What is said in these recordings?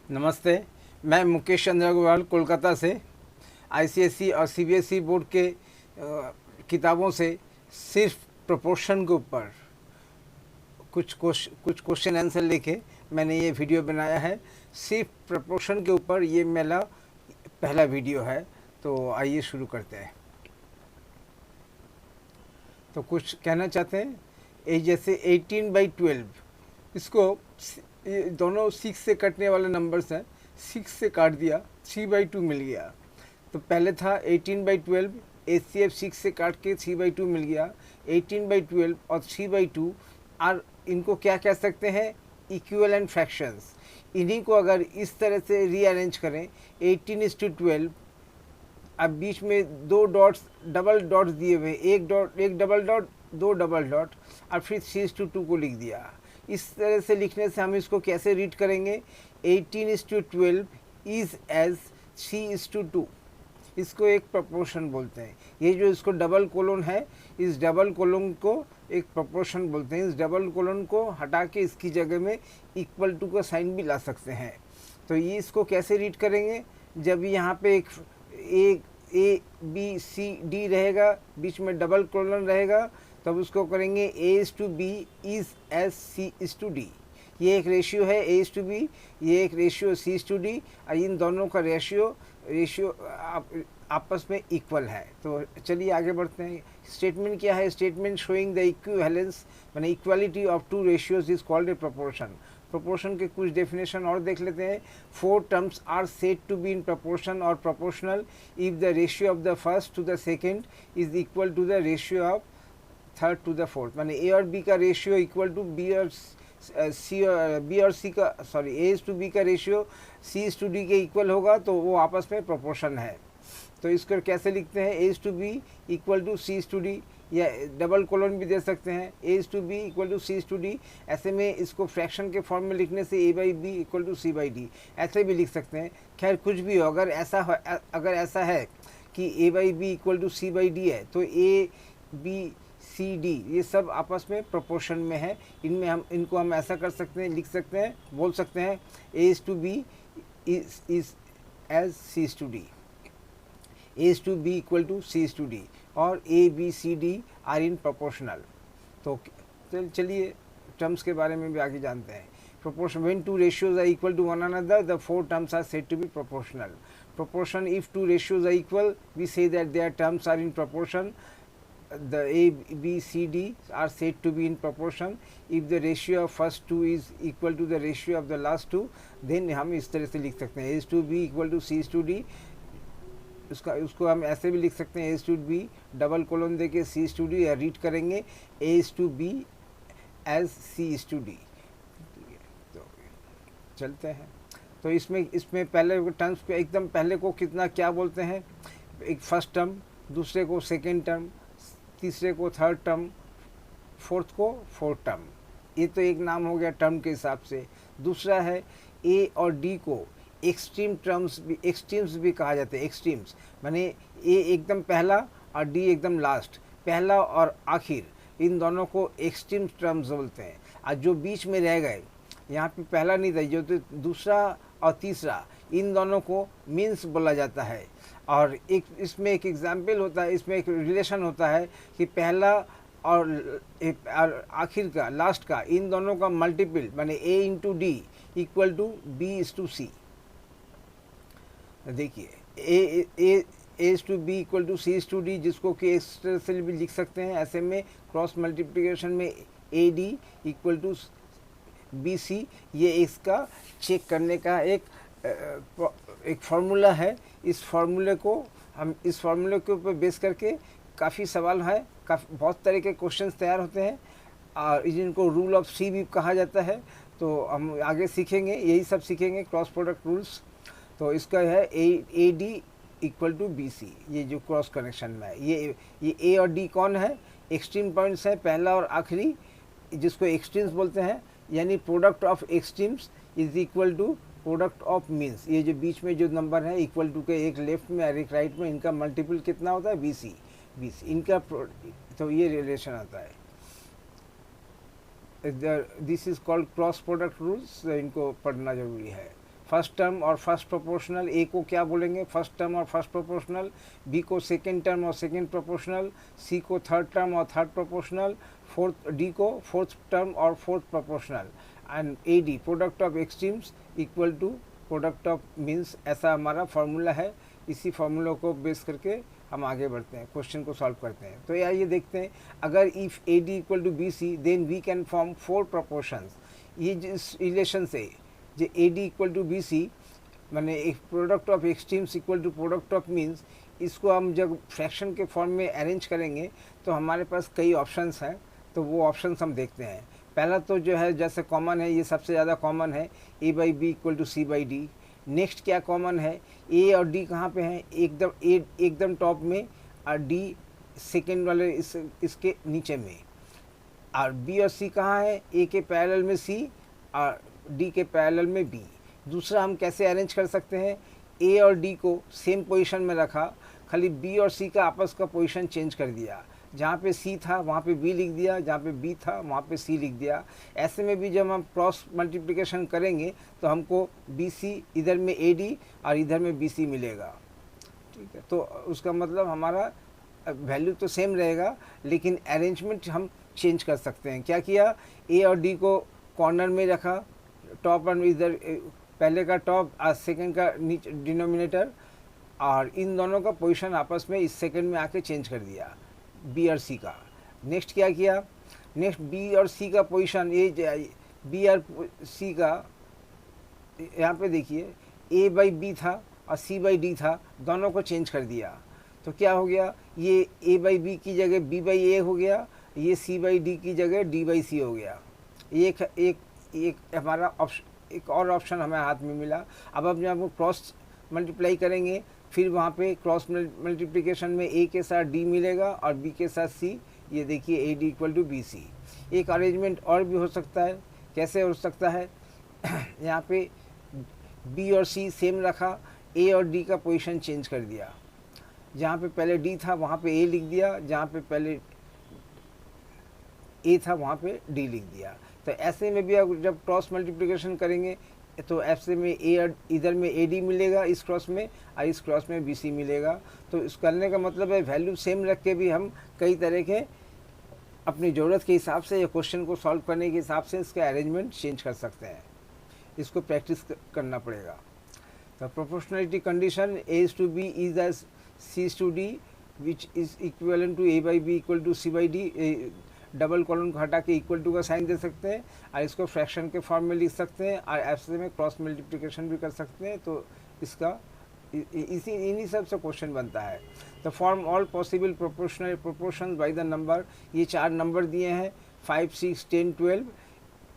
नमस्ते। मैं मुकेश चंद्र अग्रवाल कोलकाता से आईसीएसई और सीबीएसई बोर्ड के किताबों से सिर्फ प्रोपोर्शन के ऊपर कुछ क्वेश्चन आंसर लेके मैंने ये वीडियो बनाया है। सिर्फ प्रोपोर्शन के ऊपर ये मेरा पहला वीडियो है। तो आइए शुरू करते हैं। तो कुछ कहना चाहते हैं, ये जैसे 18/12, इसको ये दोनों 6 से कटने वाले नंबर्स हैं। 6 से काट दिया, 3/2 मिल गया। तो पहले था 18/12, HCF 6 से काट के 3/2 मिल गया। 18/12 और 3/2 और इनको क्या कह सकते हैं, इक्विवेलेंट फ्रैक्शंस। इन्हीं को अगर इस तरह से रीअरेंज करें, 18:12, अब बीच में दो डॉट्स, डबल डॉट्स दिए हुए, एक डॉट, एक डबल डॉट, दो डबल डॉट, और फिर 3:2 को लिख दिया। इस तरह से लिखने से हम इसको कैसे रीड करेंगे, 18:12 इज एज 3:2। इसको एक प्रोपोर्शन बोलते हैं। ये जो इसको डबल कोलन है, इस डबल कोलन को एक प्रोपोर्शन बोलते हैं। इस डबल कोलन को हटा के इसकी जगह में इक्वल टू का साइन भी ला सकते हैं। तो ये इसको कैसे रीड करेंगे, जब यहाँ पे एक ए बी सी डी रहेगा, बीच में डबल कोलन रहेगा, तब उसको करेंगे A:B इज एस C:D। ये एक रेशियो है A:B, ये एक रेशियो C:D, और इन दोनों का रेशियो आपस में इक्वल है। तो चलिए आगे बढ़ते हैं। स्टेटमेंट क्या है, स्टेटमेंट शोइंग द इक्विवेलेंस माने equality of two ratios is called a proportion. Proportion के कुछ डेफिनेशन और देख लेते हैं। 4 terms are said to be in proportion और proportional if the ratio of the first to the second is equal to the ratio of third to the fourth. माने A और B का रेशियो इक्वल टू बी और सी का, sorry, A:B का ratio C:D के equal होगा, तो वो आपस में प्रोपोर्शन है। तो इसको कैसे लिखते हैं, A:B इक्वल टू C:D, या डबल कोलन भी दे सकते हैं, A:B इक्वल टू C:D। ऐसे में इसको फ्रैक्शन के फॉर्म में लिखने से A/B इक्वल टू C/D ऐसे भी लिख सकते हैं। खैर कुछ भी हो, अगर ऐसा है कि A/B इक्वल टू C/D है, तो A, B, C, D ये सब आपस में प्रोपोर्शन में है। इनको हम ऐसा कर सकते हैं, लिख सकते हैं, बोल सकते हैं A:B is as C:D, A:B equal to C:D, और A, B, C, D are in proportional. तो चलिए टर्म्स के बारे में भी आगे जानते हैं। Proportion, when two ratios are equal to one another the 4 terms are said to be proportional. Proportion, if two ratios are equal, we say that their terms are in proportion. The A, B, C, D are said to be in proportion. If the ratio of first two is equal to the ratio of the last two, then हम इस तरह से लिख सकते हैं A:B equal to C:D। उसको हम ऐसे भी लिख सकते हैं A:B डबल कोलन दे के C:D, या रीड करेंगे A:B एज C:D। तो चलते हैं। तो इसमें पहले टर्म्स पे एकदम पहले को कितना क्या बोलते हैं, एक फर्स्ट टर्म, दूसरे को सेकेंड टर्म, तीसरे को थर्ड टर्म, फोर्थ को फोर्थ टर्म। ये तो एक नाम हो गया टर्म के हिसाब से। दूसरा है ए और डी को एक्सट्रीम्स भी कहा जाता है। एक्सट्रीम्स माने ए एकदम पहला और डी एकदम लास्ट, पहला और आखिर, इन दोनों को एक्सट्रीम टर्म्स बोलते हैं। और जो बीच में रह गए, यहाँ पे पहला नहीं था, जो तो दूसरा और तीसरा, इन दोनों को मीन्स बोला जाता है। और इसमें एक एग्जाम्पल होता है, इसमें एक रिलेशन होता है कि पहला और आखिर का, लास्ट का, इन दोनों का मल्टीपल माने A:D इक्वल टू B:C। देखिए A:B इक्वल टू C:D, जिसको कि इस तरह से भी लिख सकते हैं। ऐसे में क्रॉस मल्टीप्लिकेशन में AD इक्वल टू BC, ये इसका चेक करने का एक फार्मूला है। इस फार्मूले के ऊपर बेस करके काफ़ी सवाल है, बहुत तरह के क्वेश्चंस तैयार होते हैं, और जिनको रूल ऑफ सी भी कहा जाता है। तो हम आगे सीखेंगे, यही सब सीखेंगे, क्रॉस प्रोडक्ट रूल्स। तो इसका है AD इक्वल टू BC, ये जो क्रॉस कनेक्शन में है। ये A और D कौन है, एक्सट्रीम पॉइंट्स हैं, पहला और आखिरी, जिसको एक्सट्रीम्स बोलते हैं। यानी product of extremes is equal to product of means. ये जो बीच में जो नंबर है इक्वल टू के, एक लेफ्ट में और एक राइट में, इनका मल्टीपल कितना होता है, BC इनका। तो ये रिलेशन आता है। This is called cross product rules, इनको पढ़ना जरूरी है। फर्स्ट टर्म और फर्स्ट प्रोपोर्शनल, ए को क्या बोलेंगे फर्स्ट टर्म और फर्स्ट प्रोपोर्शनल, बी को सेकेंड टर्म और सेकेंड प्रोपोर्शनल, सी को थर्ड टर्म और थर्ड प्रोपोर्शनल, फोर्थ डी को फोर्थ टर्म और fourth proportional, and A D product of extremes equal to product of means. ऐसा हमारा formula है। इसी फार्मूला को बेस करके हम आगे बढ़ते हैं, क्वेश्चन को सॉल्व करते हैं। तो आइए देखते हैं, अगर if A D equal to B C then we can form 4 proportions. ये जिस रिलेशन से जो A D equal to B C मैंने एक product of extremes equal to product of means, इसको हम जब फ्रैक्शन के फॉर्म में अरेंज करेंगे तो हमारे पास कई ऑप्शंस हैं। तो वो ऑप्शंस हम देखते हैं। पहला तो जो है जैसे कॉमन है, ये सबसे ज़्यादा कॉमन है, A by B equal to C by D. Next क्या कॉमन है, ए और डी कहाँ पे हैं, एकदम ए एकदम टॉप में और डी सेकेंड वाले इसके नीचे में, और बी और सी कहाँ है, ए के पैरेलल में सी और डी के पैरेलल में बी। दूसरा हम कैसे अरेंज कर सकते हैं, ए और डी को सेम पोजीशन में रखा, खाली बी और सी का आपस का पोजीशन चेंज कर दिया। जहाँ पे सी था वहाँ पे बी लिख दिया, जहाँ पे बी था वहाँ पे सी लिख दिया। ऐसे में भी जब हम क्रॉस मल्टीप्लिकेशन करेंगे तो हमको बी सी इधर में ए डी और इधर में बी सी मिलेगा। ठीक है, तो उसका मतलब हमारा वैल्यू तो सेम रहेगा, लेकिन अरेंजमेंट हम चेंज कर सकते हैं। क्या किया, ए और डी को कॉर्नर में रखा, टॉप और इधर पहले का टॉप और सेकंड का नीचे डिनोमिनेटर, और इन दोनों का पोजीशन आपस में इस सेकंड में आके चेंज कर दिया बी और सी का। नेक्स्ट क्या किया, नेक्स्ट बी और सी का पोजीशन, ये बी और सी का यहाँ पे देखिए ए बाई बी था और सी बाई डी था, दोनों को चेंज कर दिया। तो क्या हो गया, ये ए बाई बी की जगह बी बाई ए हो गया, ये सी बाई डी की जगह डी बाई सी हो गया। एक हमारा ऑप्शन, एक और ऑप्शन हमें हाथ में मिला। अब जब हम क्रॉस मल्टीप्लाई करेंगे फिर वहाँ पे क्रॉस मल्टीप्लिकेशन में ए के साथ डी मिलेगा और बी के साथ सी। ये देखिए A D equal to B C. एक अरेंजमेंट और भी हो सकता है, कैसे हो सकता है, यहाँ पे बी और सी सेम रखा, ए और डी का पोजीशन चेंज कर दिया। जहाँ पे पहले डी था वहाँ पे ए लिख दिया, जहाँ पे पहले ए था वहाँ पे डी लिख दिया। तो ऐसे में भी अब जब क्रॉस मल्टीप्लिकेशन करेंगे तो ऐसे में ए इधर में ए डी मिलेगा इस क्रॉस में, और इस क्रॉस में बी सी मिलेगा। तो इस करने का मतलब है वैल्यू सेम रख के भी हम कई तरह के अपनी ज़रूरत के हिसाब से या क्वेश्चन को सॉल्व करने के हिसाब से इसका अरेंजमेंट चेंज कर सकते हैं। इसको प्रैक्टिस करना पड़ेगा। तो proportionality condition A is to B is as C is to D which is equivalent to A by B equal to C by D. Double colon को हटा के इक्वल टू का साइन दे सकते हैं और इसको फ्रैक्शन के फॉर्म में लिख सकते हैं, और ऐसे में क्रॉस मल्टीप्लिकेशन भी कर सकते हैं। तो इसका इन्हीं सब से क्वेश्चन बनता है। तो form all possible proportional proportion by the number. ये 4 नंबर दिए हैं, 5, 6, 10, 12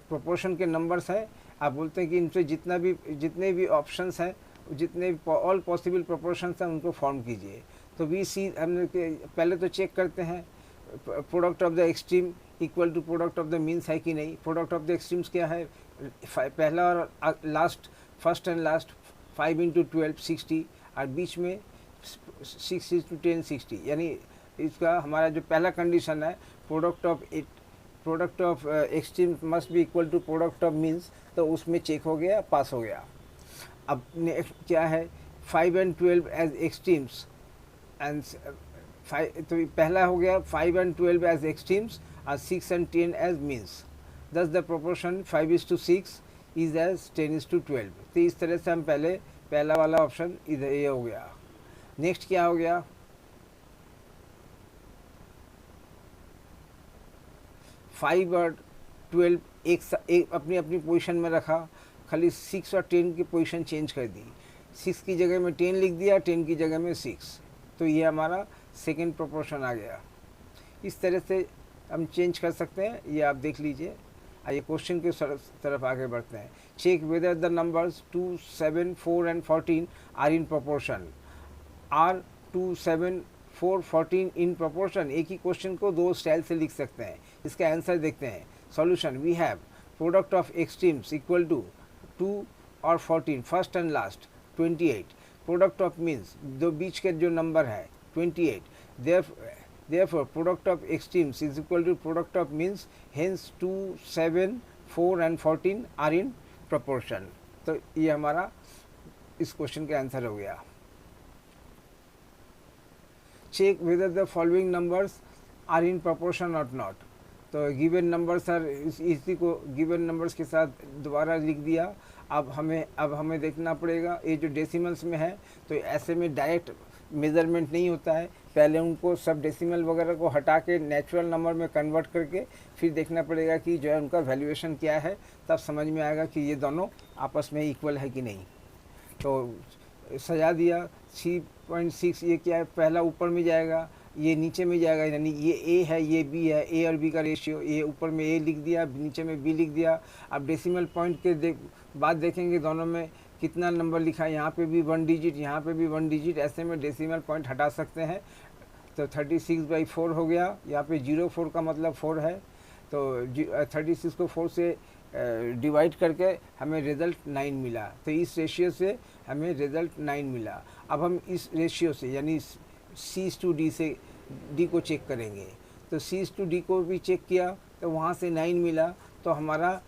प्रोपोर्शन के नंबर्स हैं। आप बोलते हैं कि इनसे जितने भी ऑप्शंस हैं, जितने ऑल पॉसिबल प्रोपोर्शंस हैं उनको फॉर्म कीजिए। तो वी सी हमने पहले तो चेक करते हैं product of the extreme equal to product of the means है कि नहीं। प्रोडक्ट ऑफ द एक्सट्रीम्स क्या है, पहला और last, first and last 5 into 12 60, और बीच में 6 इंटू 10 60। यानी इसका हमारा जो पहला कंडीशन है product of extreme must be equal to product of means, तो उसमें चेक हो गया, पास हो गया। अब नेक्स्ट क्या है, 5 and 12 एज एक्सट्रीम्स एंड 5, तो पहला हो गया 5 and 12 एज एक्सट्रीम्स और 6 and 10 as means. thus the proportion 5:6 is as 10:12। तो इस तरह से हम पहला वाला ऑप्शन इधर ये हो गया। नेक्स्ट क्या हो गया, 5 और 12 एक अपनी अपनी पोजीशन में रखा, खाली 6 और 10 की पोजीशन चेंज कर दी। 6 की जगह में 10 लिख दिया, 10 की जगह में 6। तो ये हमारा सेकेंड प्रोपोर्शन आ गया। इस तरह से हम चेंज कर सकते हैं, ये आप देख लीजिए। आइए क्वेश्चन के तरफ आगे बढ़ते हैं। Check whether the numbers 2, 7, 4 and 14 are in proportion. Are 2, 7, 4, 14 in proportion. एक ही क्वेश्चन को 2 स्टाइल से लिख सकते हैं। इसका आंसर देखते हैं। Solution, we have product of extremes equal to 2 और 14 first and last 28। Product of means दो बीच के जो नंबर है 28। Therefore product of extremes is equal to product of means, hence 2, 7, 4 and 14 are in proportion। तो ये हमारा इस क्वेश्चन का आंसर हो गया। Check whether the following numbers are in proportion और नॉट। तो गिवन नंबर्स आर, इसी को गिवन नंबर्स के साथ दोबारा लिख दिया। अब हमें देखना पड़ेगा, ये जो डेसिमल्स में है तो ऐसे में डायरेक्ट मेज़रमेंट नहीं होता है, पहले उनको सब डेसिमल वगैरह को हटा के नेचुरल नंबर में कन्वर्ट करके फिर देखना पड़ेगा कि जो है उनका वैल्यूएशन क्या है, तब समझ में आएगा कि ये दोनों आपस में इक्वल है कि नहीं। तो सजा दिया 3.6, ये क्या है, पहला ऊपर में जाएगा, ये नीचे में जाएगा, यानी ये ए है ये बी है, ए और बी का रेशियो, ये ऊपर में ए लिख दिया नीचे में बी लिख दिया। अब डेसिमल पॉइंट के बाद देखेंगे दोनों में कितना नंबर लिखा है, यहाँ पे भी 1 डिजिट, यहाँ पे भी 1 डिजिट, ऐसे में डेसिमल पॉइंट हटा सकते हैं। तो 36/4 हो गया, यहाँ पे 0.4 का मतलब 4 है, तो 36 को 4 से डिवाइड करके हमें रिज़ल्ट 9 मिला। तो इस रेशियो से हमें रिज़ल्ट 9 मिला। अब हम इस रेशियो से यानी C/D से D को चेक करेंगे। तो C/D को भी चेक किया तो वहाँ से 9 मिला, तो हमारा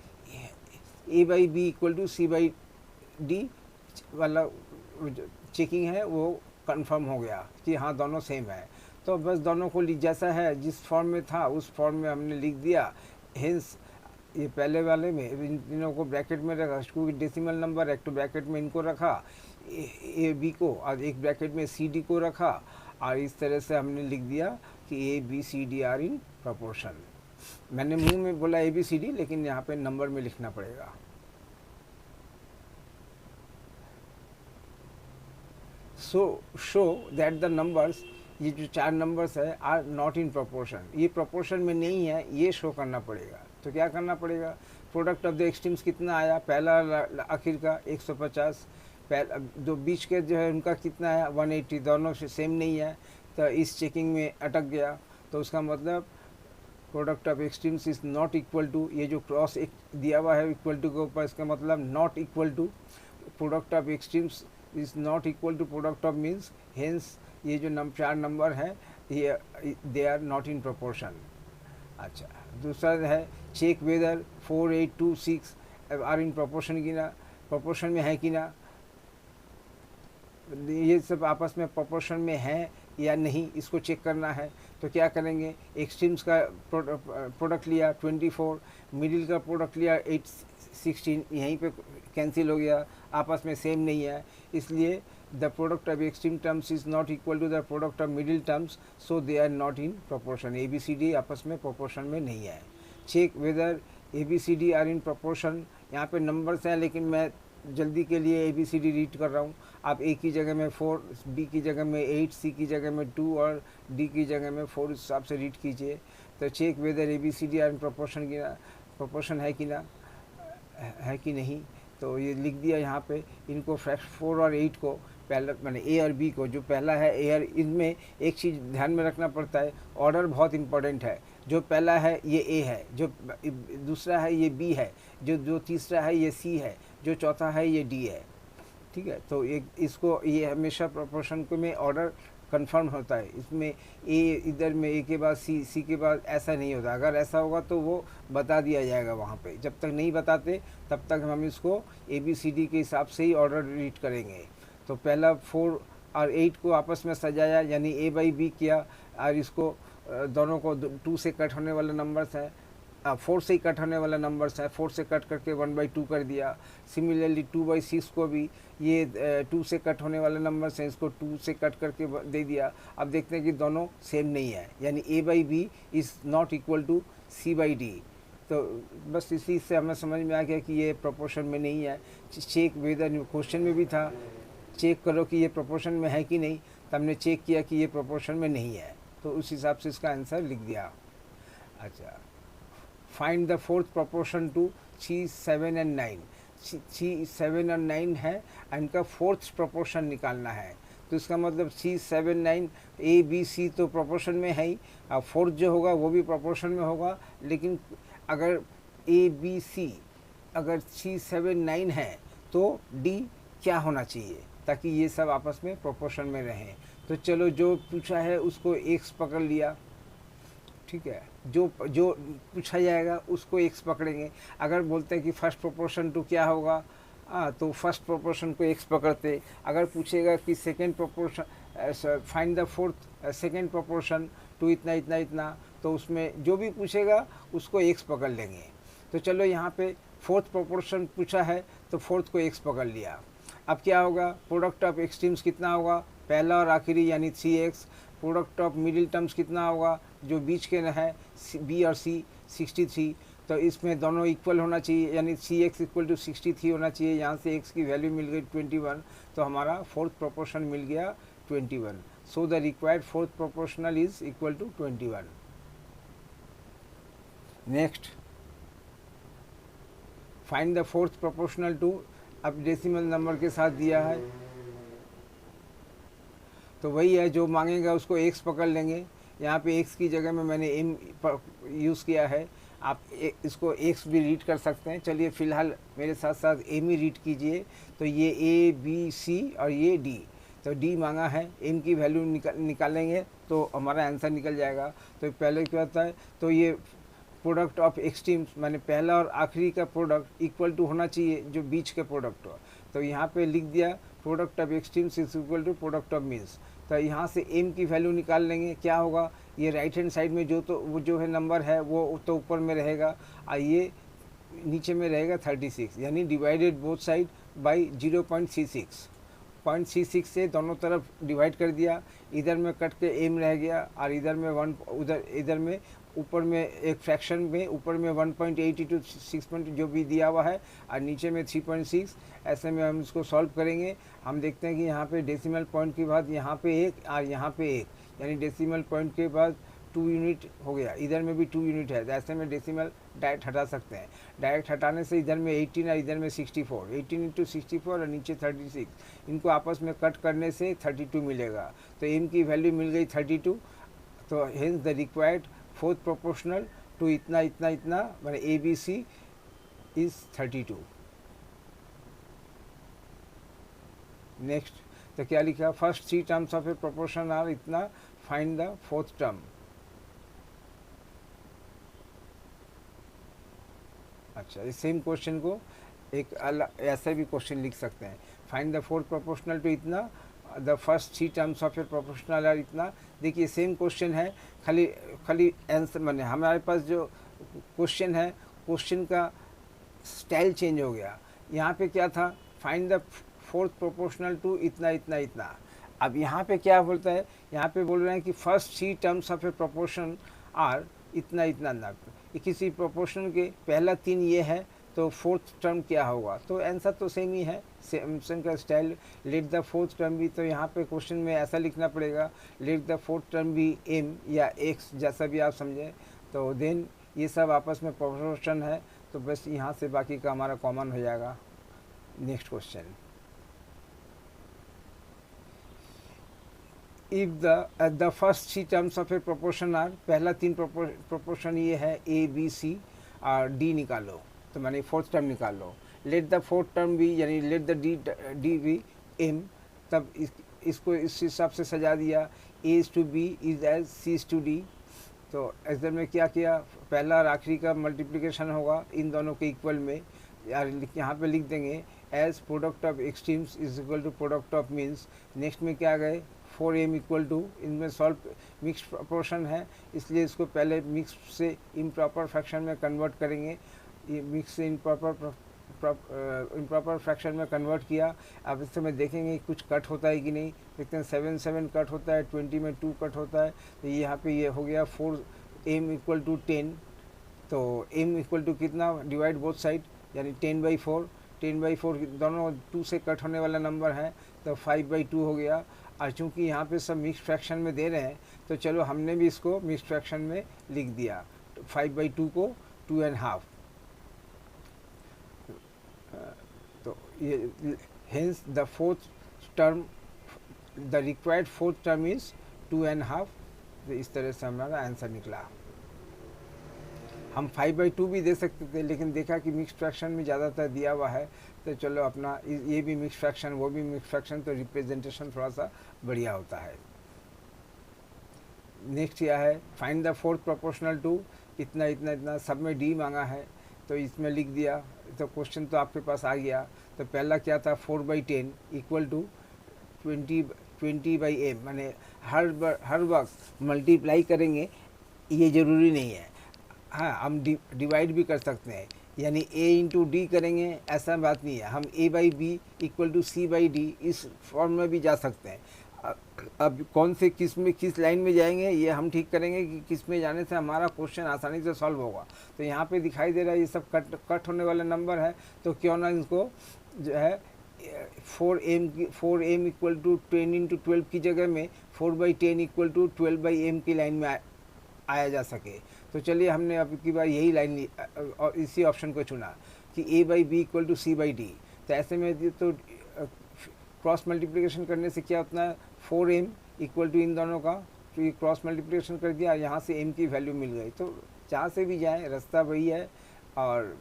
A/B = C/D वाला चेकिंग है वो कंफर्म हो गया कि हाँ दोनों सेम है। तो बस दोनों को जैसा है जिस फॉर्म में था उस फॉर्म में हमने लिख दिया। हेंस ये पहले वाले में इन तीनों को ब्रैकेट में रखा, क्योंकि डेसिमल नंबर एक तो ब्रैकेट में इनको रखा A/B को, और एक ब्रैकेट में C/D को रखा, और इस तरह से हमने लिख दिया कि A/B/C/D आर इन प्रोपोर्शन। मैंने मुंह में बोला A/B/C/D, लेकिन यहाँ पे नंबर में लिखना पड़ेगा। शो दैट द नंबर्स, ये जो 4 नंबर्स है आर नॉट इन प्रोपोर्शन, ये प्रोपोर्शन में नहीं है, ये शो करना पड़ेगा। तो क्या करना पड़ेगा, प्रोडक्ट ऑफ द एक्सट्रीम्स कितना आया, पहला आखिर का 150, पहला जो बीच के जो है उनका कितना है 180, दोनों से सेम नहीं है, तो इस चेकिंग में अटक गया। तो उसका मतलब product of extremes is not equal to, ये जो क्रॉस एक दिया हुआ है इक्वल टू के ऊपर, इसका मतलब not equal to, product of extremes is not equal to product of means, hence ये जो 4 नंबर है ये they are not in proportion. अच्छा, दूसरा है check whether 4, 8, 2, 6 are in proportion की ना, प्रोपोर्शन में है कि ना, ये सब आपस में प्रोपोर्शन में है या नहीं, इसको चेक करना है। तो क्या करेंगे, एक्सट्रीम्स का प्रोडक्ट लिया 24, मिडिल का प्रोडक्ट लिया 8, 16, यहीं पे कैंसिल हो गया, आपस में सेम नहीं है, इसलिए the product of extreme terms is not equal to the product of middle terms, so they are not in proportion. ABCD आपस में प्रोपोर्शन में नहीं है। Check whether ABCD are in proportion, यहाँ पे नंबर्स हैं लेकिन मैं जल्दी के लिए ABCD रीड कर रहा हूँ। आप A की जगह में 4, B की जगह में 8, C की जगह में 2 और D की जगह में 4 इस हिसाब से रीड कीजिए। तो check whether ABCD are in proportion की ना, प्रोपोर्शन है कि ना, है कि नहीं, तो ये लिख दिया यहाँ पे। इनको 4 और 8 को पहला मैंने A और B को, जो पहला है A और, इनमें एक चीज़ ध्यान में रखना पड़ता है, ऑर्डर बहुत इंपॉर्टेंट है। जो पहला है ये A है, जो दूसरा है ये B है, जो तीसरा है ये C है, जो चौथा है ये D है। ठीक है, तो इसको ये हमेशा प्रोपोर्शन को में ऑर्डर कंफर्म होता है। इसमें A इधर में A के बाद C के बाद ऐसा नहीं होता। अगर ऐसा होगा तो वो बता दिया जाएगा वहाँ पे। जब तक नहीं बताते तब तक हम इसको ABCD के हिसाब से ही ऑर्डर रीड करेंगे। तो पहला 4 और 8 को आपस में सजाया, यानी A/B किया, और इसको दोनों को 2 से कट होने वाले नंबर्स हैं, 4 से ही कट होने वाला नंबर्स है, 4 से कट करके 1/2 कर दिया। सिमिलरली 2/6 को भी ये 2 से कट होने वाले नंबर्स हैं, इसको 2 से कट करके दे दिया। अब देखते हैं कि दोनों सेम नहीं है, यानी A/B is not equal to C/D। तो बस इसी से हमें समझ में आ गया कि ये प्रोपोर्शन में नहीं है। चेक वेदर क्वेश्चन में भी था, चेक करो कि ये प्रोपोर्शन में है कि नहीं, तो हमने चेक किया कि ये प्रोपोर्शन में नहीं है, तो उस हिसाब से इसका आंसर लिख दिया। अच्छा, find the fourth proportion to 3, 7 और 9। 3, 7 और 9 है, इनका फोर्थ प्रोपोर्शन निकालना है। तो इसका मतलब 3, 7, 9 ABC तो प्रोपोर्शन में है ही, और फोर्थ जो होगा वो भी प्रोपोर्शन में होगा। लेकिन अगर ABC अगर 3, 7, 9 है तो D क्या होना चाहिए, ताकि ये सब आपस में प्रोपोर्शन में रहें। तो चलो जो पूछा है उसको X पकड़ लिया, ठीक है, जो पूछा जाएगा उसको X पकड़ेंगे। अगर बोलते हैं कि फर्स्ट प्रोपोर्शन टू क्या होगा, हाँ, तो फर्स्ट प्रोपोर्शन को एक्स पकड़ते। अगर पूछेगा कि second proportion, find the fourth second proportion to इतना इतना इतना, तो उसमें जो भी पूछेगा उसको एक्स पकड़ लेंगे। तो चलो यहाँ पे फोर्थ प्रोपोर्शन पूछा है तो फोर्थ को एक्स पकड़ लिया। अब क्या होगा, प्रोडक्ट ऑफ एक्सट्रीम्स कितना होगा, पहला और आखिरी यानी 3x। Product of middle terms कितना होगा, जो बीच के है बी और सी 63। तो इसमें दोनों इक्वल होना चाहिए, यानी Cx इक्वल टू 63 होना चाहिए। यहाँ से x की वैल्यू मिल गई 21, तो हमारा फोर्थ प्रोपोर्शन मिल गया 21। So the required fourth proportional is equal to 21। Next, find the fourth proportional to, अब डेसिमल नंबर के साथ दिया है तो वही है, जो मांगेगा उसको x पकड़ लेंगे। यहाँ पे x की जगह में मैंने m यूज़ किया है, आप इसको x भी रीड कर सकते हैं। चलिए फ़िलहाल मेरे साथ साथ m ही रीड कीजिए। तो ये a b c और ये d, तो d मांगा है, m की वैल्यू निकालेंगे तो हमारा आंसर निकल जाएगा। तो पहले क्या होता है, तो ये प्रोडक्ट ऑफ एक्सट्रीम्स माने पहला और आखिरी का प्रोडक्ट इक्वल टू होना चाहिए जो बीच के प्रोडक्ट हो। तो यहाँ पे लिख दिया product of extremes is equal to product of means. तो यहाँ से m की वैल्यू निकाल लेंगे, क्या होगा, ये राइट हैंड साइड में जो तो वो जो है नंबर है वो तो ऊपर में रहेगा और ये नीचे में रहेगा 36, यानी डिवाइडेड बोथ साइड बाई 0.36 से दोनों तरफ डिवाइड कर दिया। इधर में कट के m रह गया और इधर में 1, इधर में ऊपर में एक फ्रैक्शन में ऊपर में 1.82 6 जो भी दिया हुआ है और नीचे में 3.6। ऐसे में हम इसको सॉल्व करेंगे। हम देखते हैं कि यहाँ पे डेसिमल पॉइंट के बाद यहाँ पे 1 और यहाँ पे 1, यानी डेसिमल पॉइंट के बाद 2 यूनिट हो गया, इधर में भी 2 यूनिट है। तो ऐसे में डेसिमल डायरेक्ट हटा सकते हैं। डायरेक्ट हटाने से इधर में 18 और इधर में 64, 18 इंटू 64 और नीचे 36, इनको आपस में कट करने से 32 मिलेगा। तो m की वैल्यू मिल गई 32। तो hence the required fourth proportional to इतना इतना इतना माने A B C is 32। Next, तो क्या लिखा, first 3 terms of a proportion are इतना, फाइंड द फोर्थ टर्म। अच्छा, इस सेम क्वेश्चन को एक अलग ऐसा भी क्वेश्चन लिख सकते हैं, find the fourth proportional to इतना, the first 3 terms of a proportional are इतना। देखिए सेम क्वेश्चन है, खाली आंसर माने हमारे पास जो क्वेश्चन है, क्वेश्चन का स्टाइल चेंज हो गया। यहाँ पे क्या था, find the fourth proportional to इतना इतना इतना। अब यहाँ पे क्या बोलता है, यहाँ पे बोल रहे हैं कि first 3 terms of a proportion are इतना इतना ना। किसी प्रोपोर्शन के पहला 3 ये है तो फोर्थ टर्म क्या होगा, तो आंसर तो सेम ही है, सेम का style. Late the fourth term भी, तो यहाँ पे क्वेश्चन में ऐसा लिखना पड़ेगा, लेट द फोर्थ टर्म भी m या x, जैसा भी आप समझें। तो देन ये सब आपस में प्रोपोर्शन है, तो बस यहाँ से बाकी का हमारा कॉमन हो जाएगा। Next question, if the first 3 terms of a proportion are, पहला 3 प्रोपोर्शन ये है a b c और d निकालो, तो मैंने फोर्थ टर्म निकाल लो। लेट द फोर्थ टर्म भी, यानी लेट द डी भी m, तब इसको इस हिसाब से सजा दिया, a is to b is as c is to d। तो इधर में क्या किया, पहला और आखिरी का मल्टीप्लिकेशन होगा इन दोनों के इक्वल में, यार यहाँ पे लिख देंगे as product of extremes is equal to product of means. Next में क्या गए, 4m इक्वल टू, इनमें सॉल्व मिक्स प्रोपोर्शन है इसलिए इसको पहले मिक्स से इम्प्रॉपर फ्रैक्शन में कन्वर्ट करेंगे। ये मिक्स से इम्प्रॉपर फ्रैक्शन में कन्वर्ट किया। अब इस समय देखेंगे कुछ कट होता है कि नहीं, देखते हैं 7 कट होता है, 20 में 2 कट होता है। तो यहाँ पे ये हो गया 4m इक्वल टू 10। तो m इक्वल टू कितना, डिवाइड बोथ साइड, यानी 10/4 दोनों 2 से कट होने वाला नंबर है, तो 5/2 हो गया। और चूँकि यहाँ पे सब मिक्स फ्रैक्शन में दे रहे हैं तो चलो हमने भी इसको मिक्स फ्रैक्शन में लिख दिया, 5/2 को 2.5। तो ये hence the fourth term, the required fourth term is 2.5। तो इस तरह से हमारा आंसर निकला। हम 5/2 भी दे सकते थे, लेकिन देखा कि मिक्स फ्रैक्शन में ज़्यादातर दिया हुआ है, तो चलो अपना ये भी मिक्स फ्रैक्शन वो भी मिक्स फ्रैक्शन, तो रिप्रेजेंटेशन थोड़ा सा बढ़िया होता है। नेक्स्ट क्या है, find the fourth proportional to इतना इतना इतना। सब में d मांगा है तो इसमें लिख दिया, तो क्वेश्चन तो आपके पास आ गया। तो पहला क्या था 4/10 इक्वल टू 20/m, माने हर वक्त मल्टीप्लाई करेंगे ये ज़रूरी नहीं है। हाँ, हम डिवाइड भी कर सकते हैं, यानी a इंटू डी करेंगे, ऐसा बात नहीं है। हम a/b इक्वल टू c/d इस फॉर्म में भी जा सकते हैं। अब कौन से किस लाइन में जाएंगे ये हम ठीक करेंगे कि किस में जाने से हमारा क्वेश्चन आसानी से सॉल्व होगा। तो यहाँ पे दिखाई दे रहा है ये सब कट होने वाले नंबर है, तो क्यों ना इनको जो है 4m इक्वल टू 10 इंटू 12 की जगह में 4/10 इक्वल टू 12/m की लाइन में आया जा सके। तो चलिए हमने अब की बार यही लाइन और इसी ऑप्शन को चुना कि a/b इक्वल टू c/d। तो ऐसे में तो क्रॉस मल्टीप्लिकेशन करने से क्या होता है 4m इक्वल टू इन दोनों का, तो ये क्रॉस मल्टीप्लिकेशन कर दिया, यहाँ से m की वैल्यू मिल गई। तो जहाँ से भी जाए रास्ता वही है और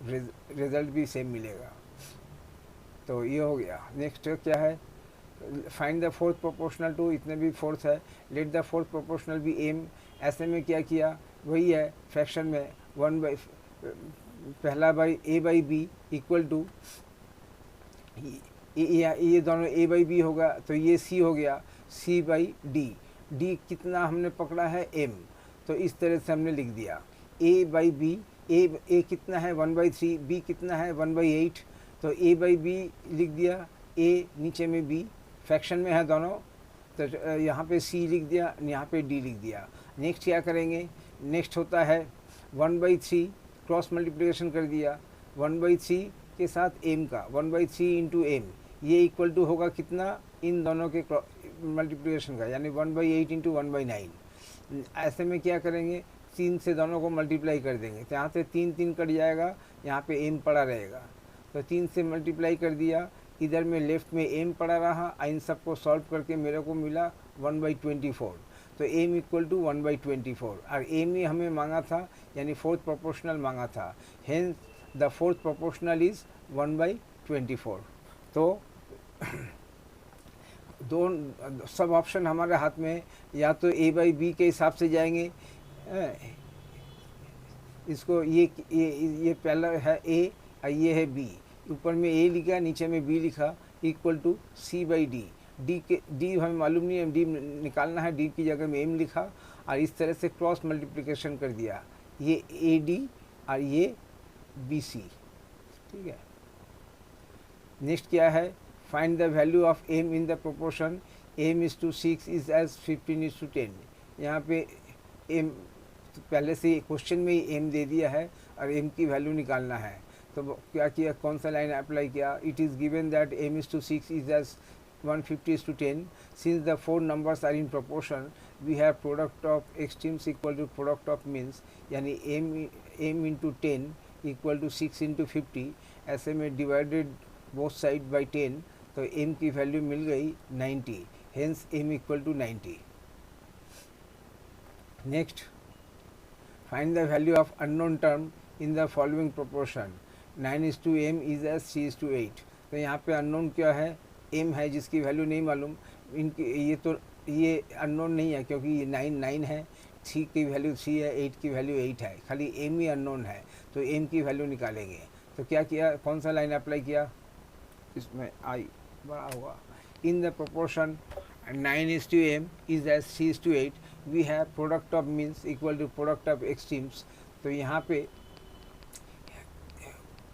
रिज़ल्ट भी सेम मिलेगा। तो ये हो गया। नेक्स्ट क्या है, find the fourth proportional to, इतने भी फोर्थ है। लेट द फोर्थ प्रोपोर्शनल भी m। ऐसे में क्या किया, वही है फ्रैक्शन में पहला बाई a/b इक्वल टू ये दोनों a/b होगा, तो ये c हो गया c/d। d कितना हमने पकड़ा है m, तो इस तरह से हमने लिख दिया a/b। a कितना है 1/3, b कितना है 1/8, तो a/b लिख दिया, a नीचे में b, फ्रैक्शन में है दोनों, तो यहाँ पे c लिख दिया, यहाँ पे d लिख दिया। नेक्स्ट क्या करेंगे, नेक्स्ट होता है 1/3 क्रॉस मल्टीप्लिकेशन कर दिया 1/3 के साथ m का, 1/3 इंटू m, ये इक्वल टू होगा कितना, इन दोनों के मल्टीप्लिकेशन का, यानी 1/8 इंटू 1/9। ऐसे में क्या करेंगे, 3 से दोनों को मल्टीप्लाई कर देंगे, तो यहाँ से 3 कट जाएगा, यहाँ पे m पड़ा रहेगा। तो 3 से मल्टीप्लाई कर दिया, इधर में लेफ्ट में m पड़ा रहा, इन सबको सॉल्व करके मेरे को मिला 1/24। तो m इक्वल टू 1/24, और m ही हमें मांगा था, यानी फोर्थ प्रोपोर्शनल मांगा था। Hence the fourth proportional is 1/24। तो दो सब ऑप्शन हमारे हाथ में, या तो a/b के हिसाब से जाएंगे, इसको ये पहला है a और ये है b, ऊपर में a लिखा नीचे में b लिखा, इक्वल टू c/d। d हमें मालूम नहीं है, d निकालना है, d की जगह में m लिखा, और इस तरह से क्रॉस मल्टीप्लिकेशन कर दिया, ये ad और ये bc। ठीक है। नेक्स्ट क्या है, find the value of m in the proportion m/6 is as 15/10। यहाँ पे m तो पहले से क्वेश्चन में ही m दे दिया है और m की वैल्यू निकालना है। तो क्या किया, कौन सा लाइन अप्लाई किया, it is given that m/6 is as 150/10। Since the four numbers are in proportion we have product of extremes equal to product of means, यानी m into 10 equal to 6 into 50। ऐसे में divided both side by 10, तो m की value मिल गई 90, hence m equal to 90। Next, find the value of unknown term in the following proportion 9:m is as 3:8। तो यहाँ पे अननोन क्या है, m है जिसकी वैल्यू नहीं मालूम, इनकी ये अननोन नहीं है क्योंकि ये 9 है, 3 की वैल्यू 3 है, 8 की वैल्यू 8 है, खाली m ही अननोन है, तो m की वैल्यू निकालेंगे। तो क्या किया, कौन सा लाइन अप्लाई किया, इसमें i बड़ा हुआ, in the proportion 9:m is as 3:8 we have product of means equal to product of extremes. तो यहाँ पे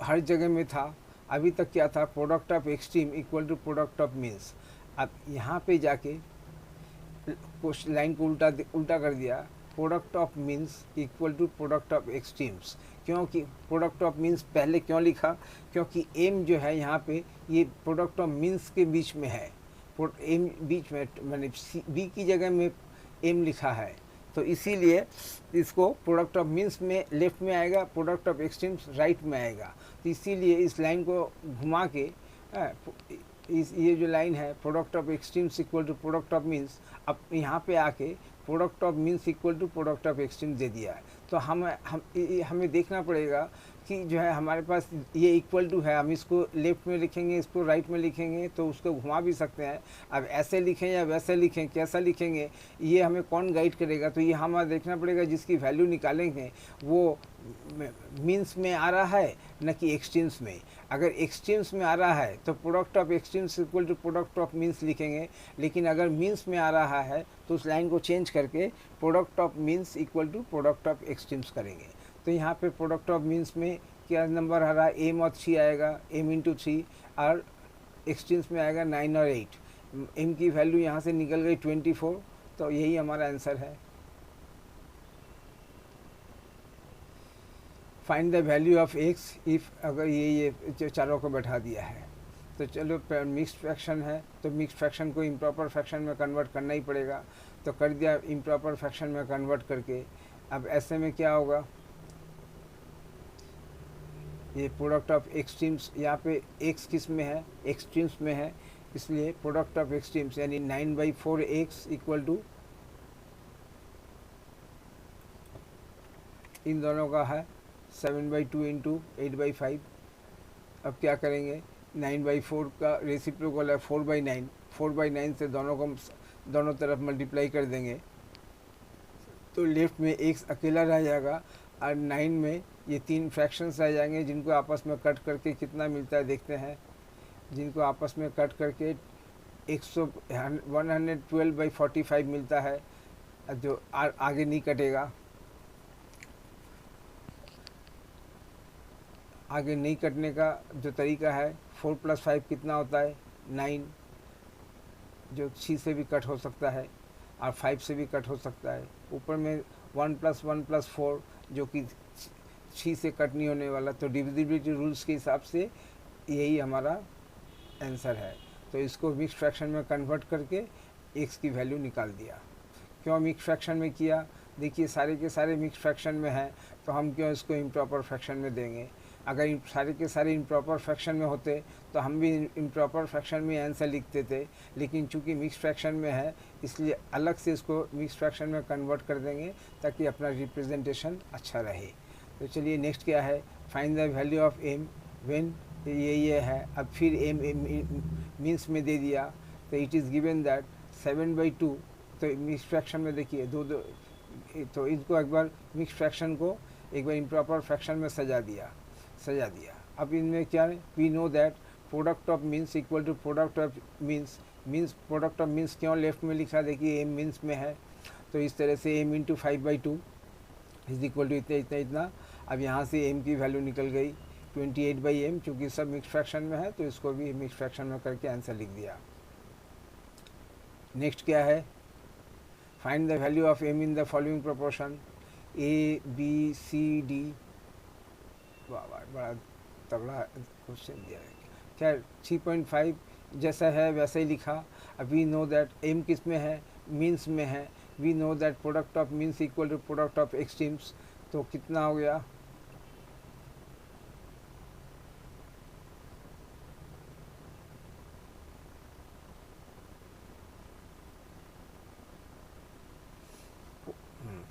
हर जगह में था, अभी तक क्या था, product of extreme equal to product of means. अब यहाँ पे जाके कुछ लाइन को उल्टा कर दिया, product of means equal to product of extremes. क्योंकि प्रोडक्ट ऑफ मीन्स पहले क्यों लिखा, क्योंकि m जो है यहाँ पे ये प्रोडक्ट ऑफ मीन्स के बीच में है, m बीच में, मैंने b की जगह में m लिखा है, तो इसीलिए इसको प्रोडक्ट ऑफ मीन्स में लेफ्ट में आएगा, प्रोडक्ट ऑफ एक्सट्रीम्स राइट में आएगा। तो इसीलिए इस लाइन को घुमा के ये जो लाइन है product of extremes equal to product of means, अब यहाँ पे आके product of means equal to product of extremes दे दिया है। तो हमें देखना पड़ेगा कि जो है हमारे पास ये इक्वल टू है, हम इसको लेफ्ट में लिखेंगे, इसको राइट में लिखेंगे, तो उसको घुमा भी सकते हैं। अब ऐसे लिखें या वैसे लिखें, कैसा लिखेंगे, ये हमें कौन गाइड करेगा, तो ये हमें देखना पड़ेगा, जिसकी वैल्यू निकालेंगे वो मीन्स में आ रहा है न कि एक्सट्रीम्स में। अगर एक्सट्रीम्स में आ रहा है तो product of extremes equal to product of means लिखेंगे, लेकिन अगर मीन्स में आ रहा है तो उस लाइन को चेंज करके product of means equal to product of extremes करेंगे। तो यहाँ पे प्रोडक्ट ऑफ मीन्स में क्या नंबर आ रहा है, एम और 3 आएगा, एम इंटू 3, और एक्सट्रीम्स में आएगा 9 और 8। एम की वैल्यू यहाँ से निकल गई 24, तो यही हमारा आंसर है। Find the value of x if, अगर ये जो चारों को बैठा दिया है तो चलो मिक्स्ड फ्रैक्शन है तो मिक्स्ड फ्रैक्शन को इम्प्रॉपर फ्रैक्शन में कन्वर्ट करना ही पड़ेगा। तो कर दिया इम्प्रॉपर फ्रैक्शन में कन्वर्ट करके। अब ऐसे में क्या होगा, ये प्रोडक्ट ऑफ एक्सट्रीम्स, यहाँ पे एक्स किस में है, एक्सट्रीम्स में है, इसलिए प्रोडक्ट ऑफ एक्सट्रीम्स यानी 9/4 एक्स इक्वल टू, इन दोनों का है 7/2 इंटू 8/5। अब क्या करेंगे, 9/4 का रेसिप्रोकल है 4/9, 4/9 से दोनों को दोनों तरफ मल्टीप्लाई कर देंगे तो लेफ्ट में एक्स अकेला रह जाएगा और 9 में ये 3 फ्रैक्शंस रह जाएंगे, जिनको आपस में कट करके कितना मिलता है देखते हैं। जिनको आपस में कट करके 112/45 मिलता है, जो आगे नहीं कटेगा, आगे नहीं कटने का जो तरीका है, 4 + 5 कितना होता है 9, जो 6 से भी कट हो सकता है और 5 से भी कट हो सकता है। ऊपर में 1 + 1 + 4 जो कि 6 से कट नहीं होने वाला। तो डिविजिबिलिटी रूल्स के हिसाब से यही हमारा आंसर है। तो इसको मिक्स फ्रैक्शन में कन्वर्ट करके एक्स की वैल्यू निकाल दिया। क्यों मिक्स फ्रैक्शन में किया, देखिए सारे के सारे मिक्स फ्रैक्शन में हैं तो हम क्यों इसको इम्प्रॉपर फ्रैक्शन में देंगे। अगर सारे के सारे इम्प्रॉपर फ्रैक्शन में होते तो हम भी इम्प्रॉपर फ्रैक्शन में आंसर लिखते थे, लेकिन चूंकि मिक्स फ्रैक्शन में है इसलिए अलग से इसको मिक्स फ्रैक्शन में कन्वर्ट कर देंगे ताकि अपना रिप्रेजेंटेशन अच्छा रहे। तो चलिए नेक्स्ट क्या है, find the value of M when, ये है। अब फिर एम मीन्स में दे दिया तो इट इज़ गिवन दैट 7/2। तो मिक्स फ्रैक्शन में देखिए दो, तो इसको एक बार मिक्स फ्रैक्शन को एक बार इम्प्रॉपर फ्रैक्शन में सजा दिया। अब इनमें क्या है, we know that product of means equal to product of means. Product of means क्यों लेफ्ट में लिखा, देखिए एम मीन्स में है तो इस तरह से M into 5/2 is equal to इतना इतना इतना। अब यहाँ से एम की वैल्यू निकल गई 28/m, चूँकि सब मिक्स फ्रैक्शन में है तो इसको भी मिक्स फ्रैक्शन में करके आंसर लिख दिया। नेक्स्ट क्या है, find the value of M in the following proportion A B C D। वाह वाह, बड़ा तगड़ा क्वेश्चन दिया है। खैर 3.5 जैसा है वैसा ही लिखा। अब वी नो दैट एम किस में है, मीन्स में है। We know that product of means equal to product of extremes. तो कितना हो गया,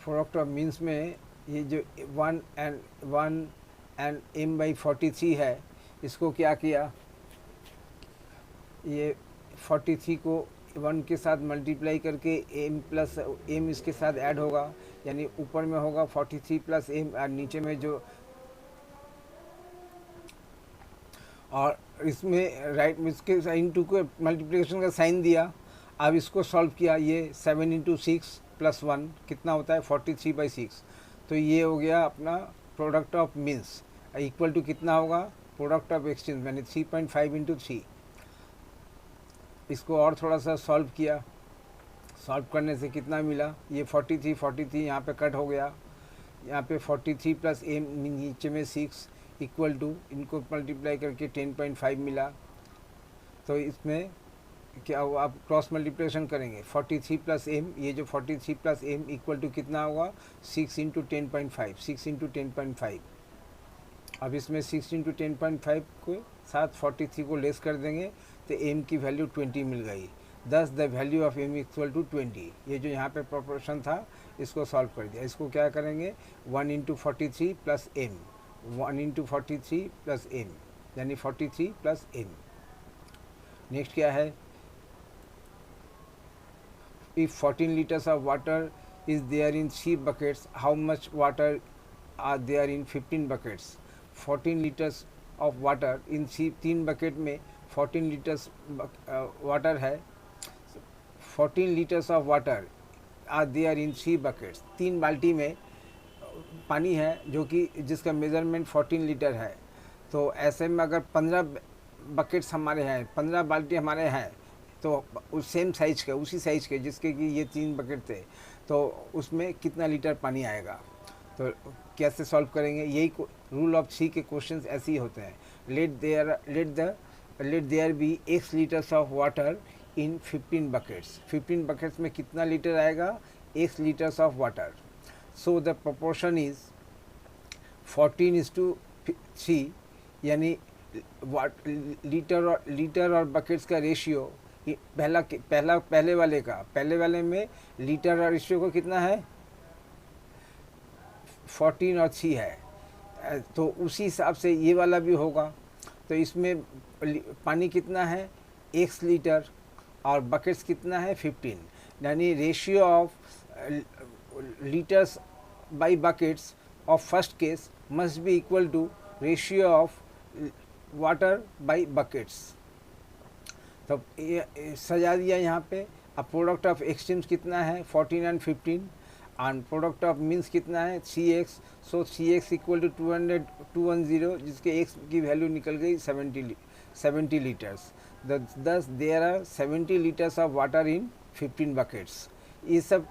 प्रोडक्ट ऑफ मीन्स में ये जो 1 एंड m/43 है, इसको क्या किया, ये 43 को 1 के साथ मल्टीप्लाई करके m प्लस m इसके साथ ऐड होगा, यानी ऊपर में होगा 43 + m और नीचे में जो, और इसमें राइट इसके इंटू को मल्टीप्लिकेशन का साइन दिया। अब इसको सॉल्व किया, ये 7 × 6 + 1 कितना होता है 43/6। तो ये हो गया अपना product of means equal to कितना होगा प्रोडक्ट ऑफ एक्सट्रीम्स, मैंने 3.5 × 3। इसको और थोड़ा सा सॉल्व किया, सॉल्व करने से कितना मिला, ये 43 यहाँ पे कट हो गया, यहाँ पे 43 + m नीचे में 6 इक्वल टू, इनको मल्टीप्लाई करके 10.5 मिला। तो इसमें क्या हुआ, आप क्रॉस मल्टीप्लिकेशन करेंगे 43 + m, ये जो 43 + m इक्वल टू कितना होगा 6 × 10.5, 6 × 10.5। अब इसमें 6 × 10.5 को साथ 43 को लेस कर देंगे तो m की वैल्यू 20 मिल गई। Thus the value of m equal to 20। ये जो यहाँ पे प्रोपोर्शन था इसको सॉल्व कर दिया। इसको क्या करेंगे 1 × 43 + m, 1 × 43 + m यानी 43 + m। नेक्स्ट क्या है, if 14 liters of water is there in 3 buckets, how much water are there in 15 buckets। 14 liters of water in सी 3 बकेट में 14 लीटर्स वाटर है, 14 litres of water are there in 3 buckets. 3 बाल्टी में पानी है जो कि जिसका मेज़रमेंट 14 लीटर है। तो ऐसे में अगर 15 बकेट्स हमारे हैं, 15 बाल्टी हमारे हैं, तो उस सेम साइज़ के, उसी साइज़ के जिसके कि ये 3 बकेट थे, तो उसमें कितना लीटर पानी आएगा। तो कैसे सॉल्व करेंगे, यही रूल ऑफ 3 के क्वेश्चंस ऐसे ही होते हैं। Let there be x litres of water in 15 buckets. 15 buckets में कितना लीटर आएगा, x litres of water. So the proportion is 14:3, यानी लीटर और बकेट्स का रेशियो पहले वाले में लीटर और रेशियो को कितना है, 14 और 3 है। तो उसी हिसाब से ये वाला भी होगा। तो इसमें पानी कितना है, x लीटर, और बकेट्स कितना है, 15, यानी ratio of litres by buckets of first case must be equal to ratio of water by buckets. तो ये सजा दिया यहाँ पे। अब प्रोडक्ट ऑफ एक्सट्रीम्स कितना है, 14 and 15, and product of means कितना है, 3x। So 3x equal to 210, जिसके x की वैल्यू निकल गई 70 litres. Thus there are 70 litres of water in 15 buckets. ये सब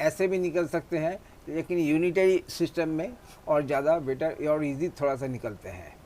ऐसे भी निकल सकते हैं, लेकिन यूनिटरी सिस्टम में और ज़्यादा बेटर और इजी थोड़ा सा निकलते हैं।